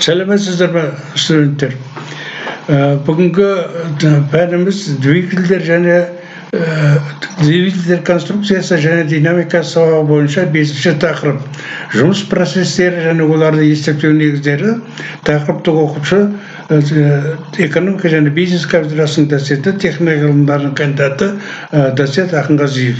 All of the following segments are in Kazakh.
Сәлеметсіздер ме, студенттер? Бүгінгі пәніміз двигательдер және двигательдер конструкциясы және динамикасы сабағы бойынша 5-ші тақырып. Жұмыс процестері және оларды есептеу негіздері. Тақырыптық оқушы экономика және бизнес кафедрасының доценті, техника ғылымдарының кандидаты доцент Ақынғазиев.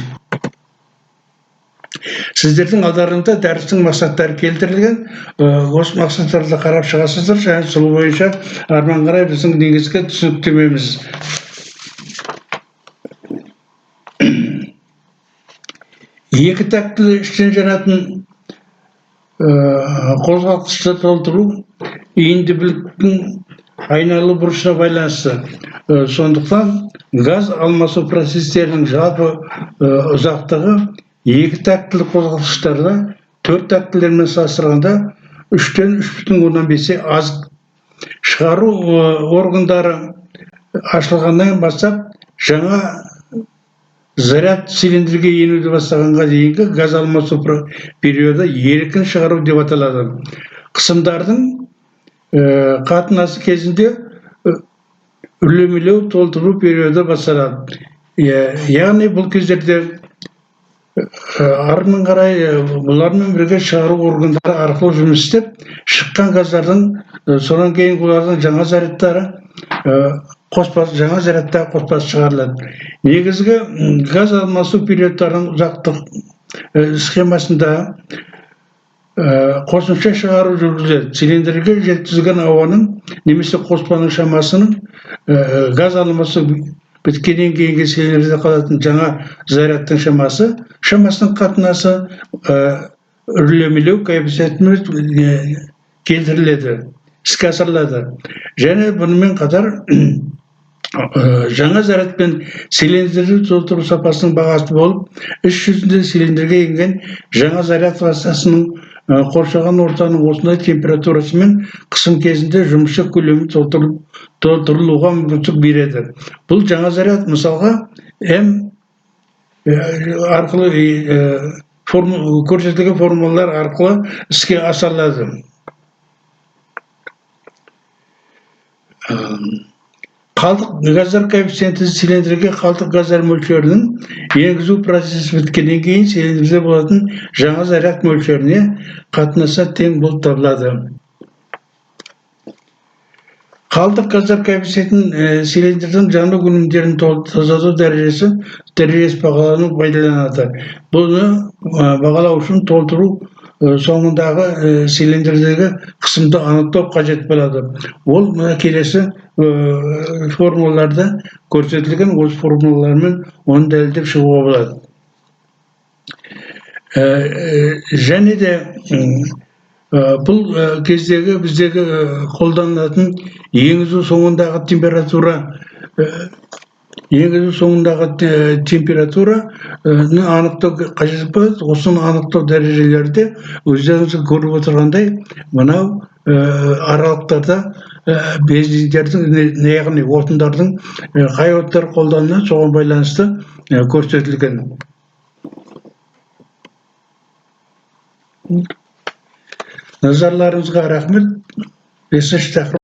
Сіздердің алдарында дәрістің мақсаттары келтірілген. Осы мақсаттарды қарап шығасыздар, және сол бойынша арман қарай біздің негізгі түсініктемеміз. Екі тактілі іштен жанатын қозғалтқышты толтыру иінді біліктің айналу бұрышына байланысты. Сондықтан газ алмасу процестерінің жалпы ұзақтығы екі тактілі қозғалтқыштарда 4 тактілермен салыстырғанда 3-тен 3,5 аз. Шығару органдары ашылғаннан бастап жаңа заряд цилиндрге енуді бастағанға дейінгі газ алмасу периоды еркін шығару деп аталады. Қысымдардың қатынасы кезінде үрлемелеу толтыру периоды басталады. Яғни бұл кездерде армен қарай бұлармен бірге шығару органдары арқылы жұмыс істеп, шыққан газдардың содан кейін олардың жаңа зарядтары жаңа зарядтағы қоспасы шығарылады. Негізгі газ алмасу периодтарының ұзақтық схемасында қосымша шығару жүргізіледі. Цилиндрге жеткізілген ауаның немесе қоспаның шамасының газ алмасу біткеннен кейінгі цилиндрде қалатын жаңа зарядтың шамасының қатынасы үрлемелеу коэффициентімен келтіріледі, іске асырылады. Және бұнымен қатар жаңа заряд пен цилиндрді толтыру сапасының бағасы болып, іс жүзінде цилиндрге енген жаңа заряд классасының қоршаған ортаның осындай температурасы мен қысым кезінде жұмысшы көлемі толтырылуға мүмкіндік береді. Бұл жаңа заряд мысалға М арқылы көрсетілген формулалар арқылы іске асырылады. Қалдық газдар коэффициенті цилиндрге қалдық газдар мөлшерінің енгізу процесі біткеннен кейін цилиндрде болатын жаңа заряд мөлшеріне қатынаса тең болып табылады. Қалдық газдар коэффициентін цилиндрдің жану өнімдерін тазарту дәрежесі бағалану пайдаланады. Бұны бағалау үшін толтыру соңындағы цилиндрдегі қысымды анықтау қажет болады. Ол келесі формулаларда көрсетілген, осы формулалармен оны дәлелдеп шығуға болады. Және де бұл кездегі біздегі қолданылатын енгізу соңындағы температураны анықтау қажет болады. Осыны анықтау дәрежелерде өздеріңіз көріп отырғандай, мынау аралықтарда бензиндердің, яғни отындардың қай оттар қолданылады, соған байланысты көрсетілген. Назарларыңызға рахмет. 5-ші тақырып